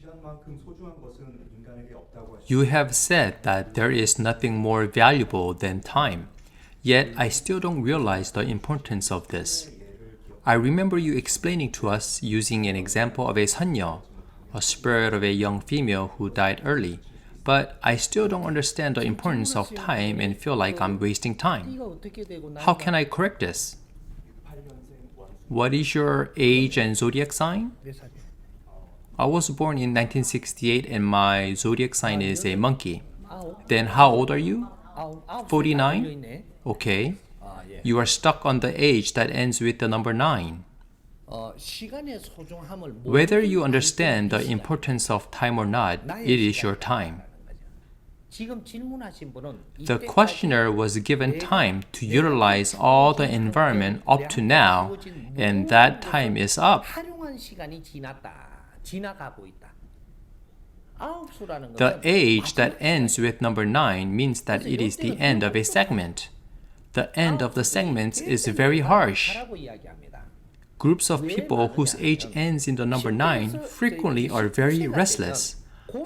시간만큼 소중한 것은 인간에게 없다고 You have said that there is nothing more valuable than time, yet I still don't realize the importance of this. I remember you explaining to us using an example of a 선녀, a spirit of a young female who died early, but I still don't understand the importance of time and feel like I'm wasting time. How can I correct this? What is your age and zodiac sign? I was born in 1968 and my zodiac sign is a monkey. Then how old are you? 49? Okay. You are stuck on the age that ends with the number 9. Whether you understand the importance of time or not, it is your time. The questioner was given time to utilize all the environment up to now, and that time is up. The age that ends with number 9 means that it is the end of a segment. The end of the segments is very harsh. Groups of people whose age ends in the number 9 frequently are very restless.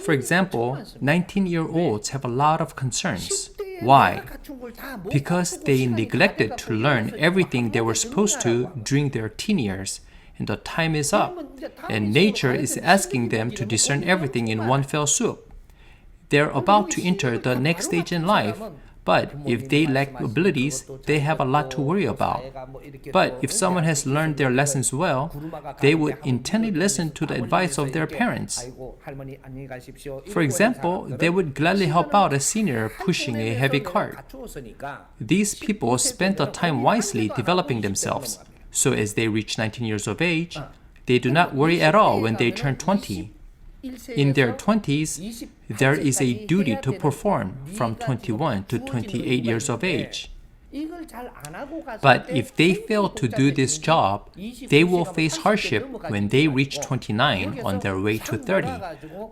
For example, 19-year-olds have a lot of concerns. Why? Because they neglected to learn everything they were supposed to during their teen years, and the time is up, and nature is asking them to discern everything in one fell swoop. They're about to enter the next stage in life, but if they lack abilities, they have a lot to worry about. But if someone has learned their lessons well, they would intently listen to the advice of their parents. For example, they would gladly help out a senior pushing a heavy cart. These people spent the time wisely developing themselves, so as they reach 19 years of age, they do not worry at all when they turn 20. In their 20s, there is a duty to perform from 21 to 28 years of age. But if they fail to do this job, they will face hardship when they reach 29 on their way to 30,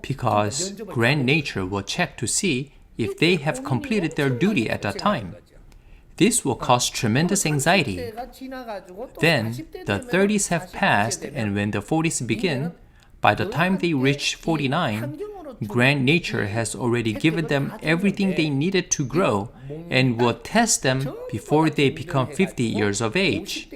because grand nature will check to see if they have completed their duty at that time. This will cause tremendous anxiety. Then, the 30s have passed, and when the 40s begin, by the time they reach 49, grand nature has already given them everything they needed to grow and will test them before they become 50 years of age.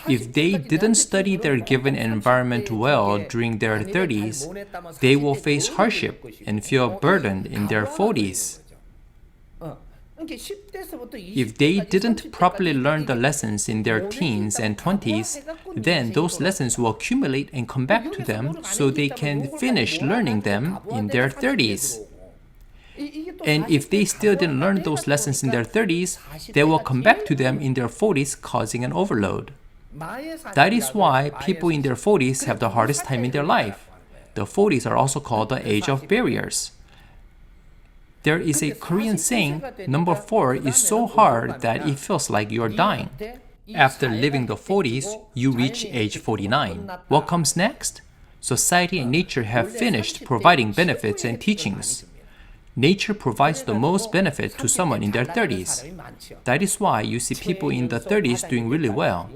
If they didn't study their given environment well during their 30s, they will face hardship and feel burdened in their 40s. If they didn't properly learn the lessons in their teens and 20s, then those lessons will accumulate and come back to them so they can finish learning them in their 30s. And if they still didn't learn those lessons in their 30s, they will come back to them in their 40s, causing an overload. That is why people in their 40s have the hardest time in their life. The 40s are also called the age of barriers. There is a Korean saying, number 4 is so hard that it feels like you're dying. After living the 40s, you reach age 49. What comes next? Society and nature have finished providing benefits and teachings. Nature provides the most benefit to someone in their 30s. That is why you see people in the 30s doing really well.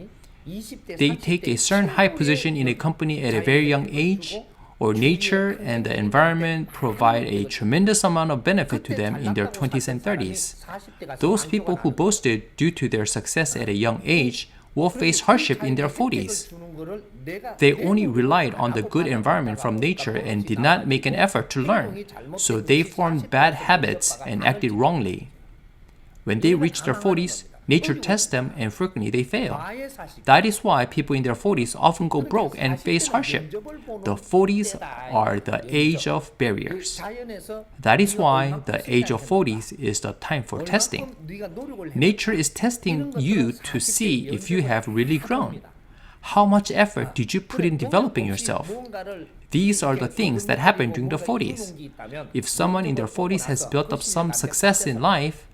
They take a certain high position in a company at a very young age, or nature and the environment provide a tremendous amount of benefit to them in their 20s and 30s. Those people who boasted due to their success at a young age will face hardship in their 40s. They only relied on the good environment from nature and did not make an effort to learn, so they formed bad habits and acted wrongly. When they reach their 40s, nature tests them and frequently they fail. That is why people in their 40s often go broke and face hardship. The 40s are the age of barriers. That is why the age of 40s is the time for testing. Nature is testing you to see if you have really grown. How much effort did you put in developing yourself? These are the things that happen during the 40s. If someone in their 40s has built up some success in life,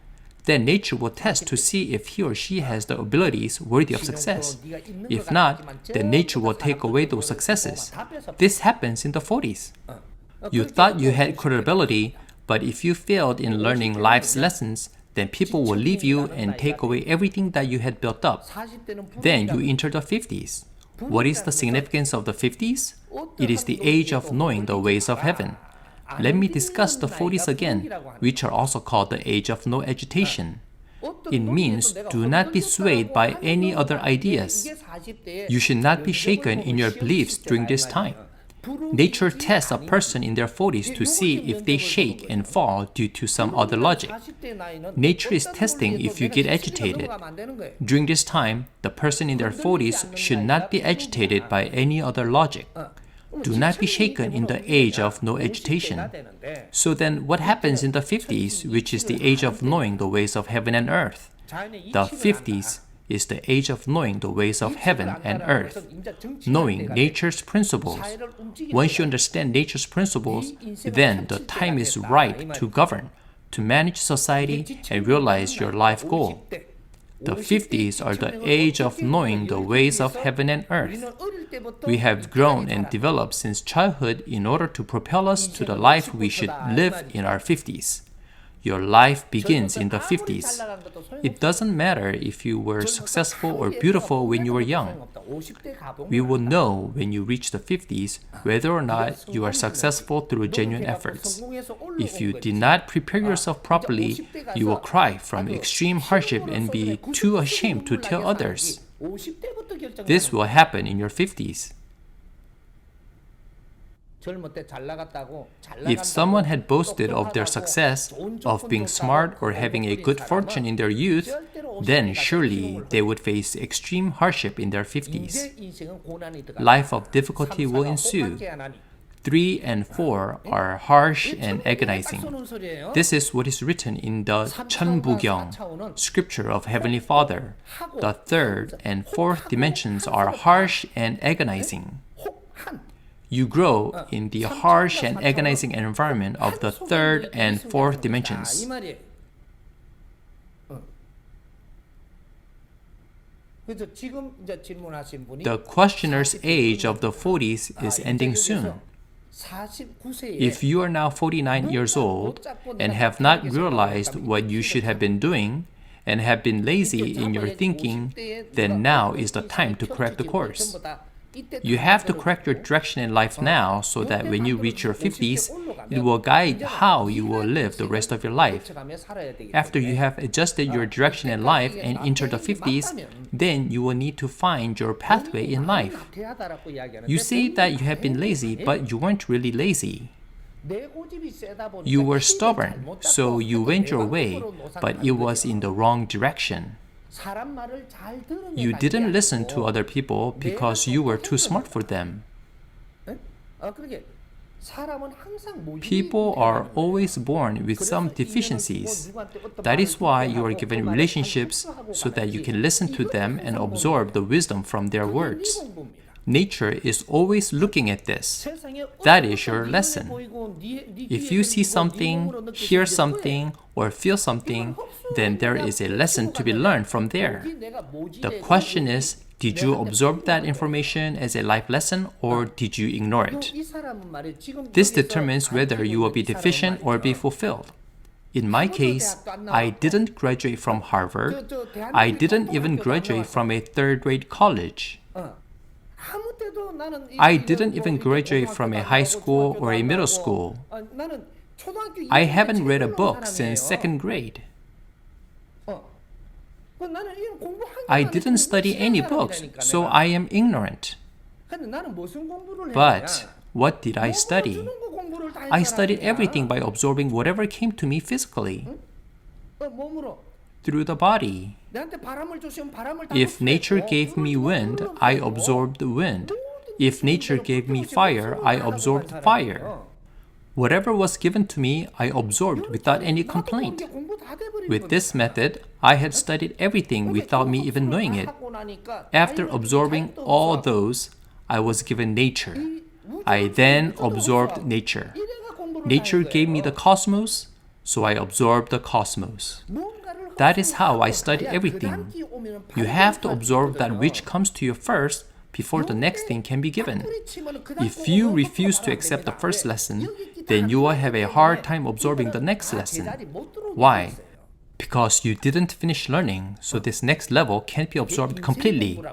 then nature will test to see if he or she has the abilities worthy of success. If not, then nature will take away those successes. This happens in the 40s. You thought you had credibility, but if you failed in learning life's lessons, then people will leave you and take away everything that you had built up. Then you enter the 50s. What is the significance of the 50s? It is the age of knowing the ways of heaven. Let me discuss the 40s again, which are also called the age of no agitation. It means do not be swayed by any other ideas. You should not be shaken in your beliefs during this time. Nature tests a person in their 40s to see if they shake and fall due to some other logic. Nature is testing if you get agitated. During this time, the person in their 40s should not be agitated by any other logic. Do not be shaken in the age of no agitation. So then what happens in the 50s, which is the age of knowing the ways of heaven and earth? The 50s is the age of knowing the ways of heaven and earth, knowing nature's principles. Once you understand nature's principles, then the time is right to govern, to manage society and realize your life goal. The 50s are the age of knowing the ways of heaven and earth. We have grown and developed since childhood in order to propel us to the life we should live in our 50s. Your life begins in the 50s. It doesn't matter if you were successful or beautiful when you were young. We will know when you reach the 50s whether or not you are successful through genuine efforts. If you did not prepare yourself properly, you will cry from extreme hardship and be too ashamed to tell others. This will happen in your 50s. If someone had boasted of their success, of being smart or having a good fortune in their youth, then surely they would face extreme hardship in their 50s. Life of difficulty will ensue. 3 and 4 are harsh and agonizing. This is what is written in the Cheonbugyong, scripture of Heavenly Father. The 3rd and 4th dimensions are harsh and agonizing. You grow in the harsh and agonizing environment of the 3rd and 4th dimensions. The questioner's age of the 40s is ending soon. If you are now 49 years old and have not realized what you should have been doing and have been lazy in your thinking, then now is the time to correct the course. You have to correct your direction in life now so that when you reach your 50s, it will guide how you will live the rest of your life. After you have adjusted your direction in life and enter the 50s, then you will need to find your pathway in life. You say that you have been lazy, but you weren't really lazy. You were stubborn, so you went your way, but it was in the wrong direction. You didn't listen to other people because you were too smart for them. People are always born with some deficiencies. That is why you are given relationships so that you can listen to them and absorb the wisdom from their words. Nature is always looking at this. That is your lesson. If you see something, hear something, or feel something, then there is a lesson to be learned from there. The question is, did you absorb that information as a life lesson or did you ignore it? This determines whether you will be deficient or be fulfilled. In my case, I didn't graduate from Harvard. I didn't even graduate from a third-grade college. I didn't even graduate from a high school or a middle school. I haven't read a book since second grade. I didn't study any books, so I am ignorant. But what did I study? I studied everything by absorbing whatever came to me physically, through the body. If nature gave me wind, I absorbed the wind. If nature gave me fire, I absorbed fire. Whatever was given to me, I absorbed without any complaint. With this method, I had studied everything without me even knowing it. After absorbing all those, I was given nature. I then absorbed nature. Nature gave me the cosmos, so I absorbed the cosmos. That is how I study everything. You have to absorb that which comes to you first before the next thing can be given. If you refuse to accept the first lesson, then you will have a hard time absorbing the next lesson. Why? Because you didn't finish learning, so this next level can't be absorbed completely.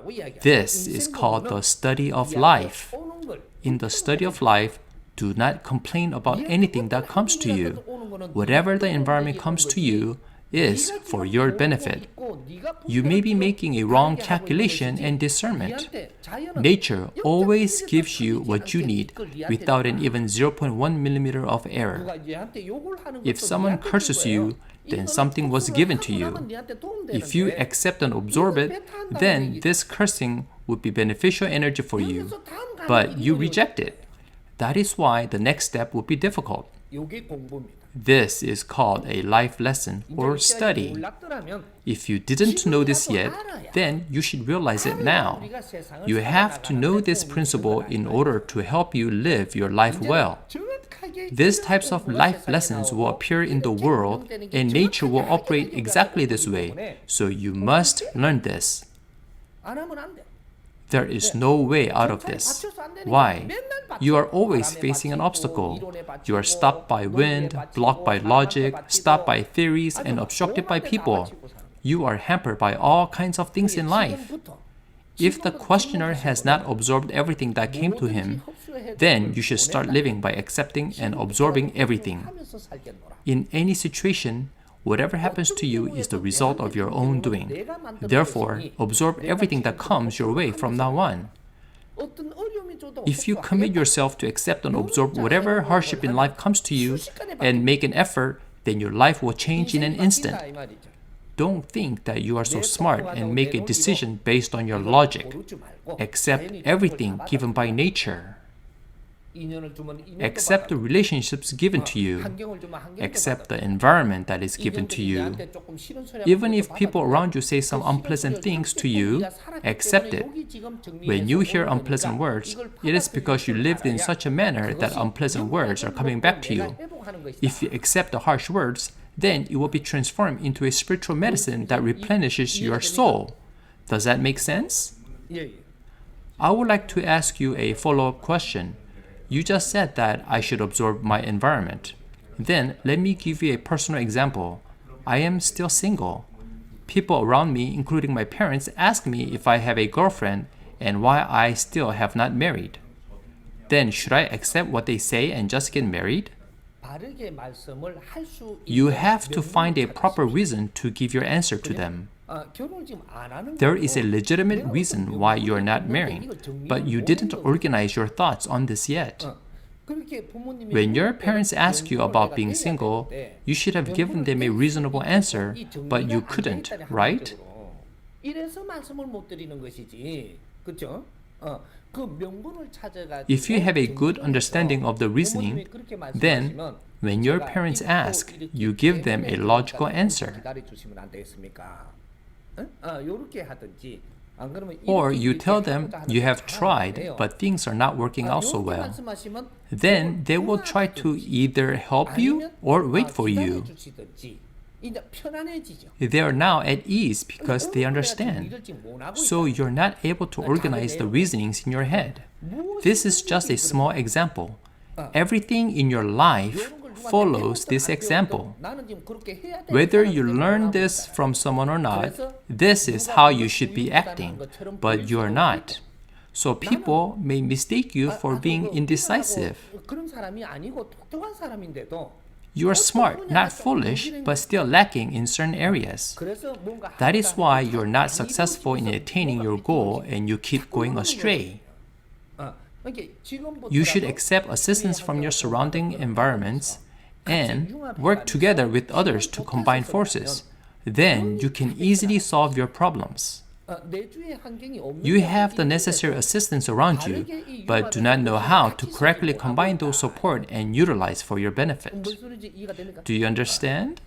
This is called the study of life. In the study of life, do not complain about anything that comes to you. Whatever the environment comes to you is for your benefit. You may be making a wrong calculation and discernment. Nature always gives you what you need without an even 0.1 millimeter of error. If someone curses you, then something was given to you. If you accept and absorb it, then this cursing would be beneficial energy for you. But you reject it. That is why the next step would be difficult. This is called a life lesson or study. If you didn't know this yet, then you should realize it now. You have to know this principle in order to help you live your life well. These types of life lessons will appear in the world, and nature will operate exactly this way, so you must learn this. There is no way out of this. Why? You are always facing an obstacle. You are stopped by wind, blocked by logic, stopped by theories, and obstructed by people. You are hampered by all kinds of things in life. If the questioner has not absorbed everything that came to him, then you should start living by accepting and absorbing everything. In any situation, whatever happens to you is the result of your own doing. Therefore, absorb everything that comes your way from now on. If you commit yourself to accept and absorb whatever hardship in life comes to you and make an effort, then your life will change in an instant. Don't think that you are so smart and make a decision based on your logic. Accept everything given by nature. Accept the relationships given to you. Accept the environment that is given to you. Even if people around you say some unpleasant things to you, accept it. When you hear unpleasant words, it is because you lived in such a manner that unpleasant words are coming back to you. If you accept the harsh words, then it will be transformed into a spiritual medicine that replenishes your soul. Does that make sense? I would like to ask you a follow-up question. You just said that I should absorb my environment. Then let me give you a personal example. I am still single. People around me, including my parents, ask me if I have a girlfriend and why I still have not married. Then should I accept what they say and just get married? You have to find a proper reason to give your answer to them. There is a legitimate reason why you are not marrying, but you didn't organize your thoughts on this yet. When your parents ask you about being single, you should have given them a reasonable answer, but you couldn't, right? If you have a good understanding of the reasoning, then when your parents ask, you give them a logical answer. Or you tell them you have tried, but things are not working out so well. Then they will try to either help you or wait for you. They are now at ease because they understand. So you're not able to organize the reasonings in your head. This is just a small example. Everything in your life follows this example. Whether you learn this from someone or not, this is how you should be acting, but you are not. So people may mistake you for being indecisive. You are smart, not foolish, but still lacking in certain areas. That is why you are not successful in attaining your goal and you keep going astray. You should accept assistance from your surrounding environments and work together with others to combine forces. Then you can easily solve your problems. You have the necessary assistance around you, but do not know how to correctly combine those support and utilize for your benefit. Do you understand?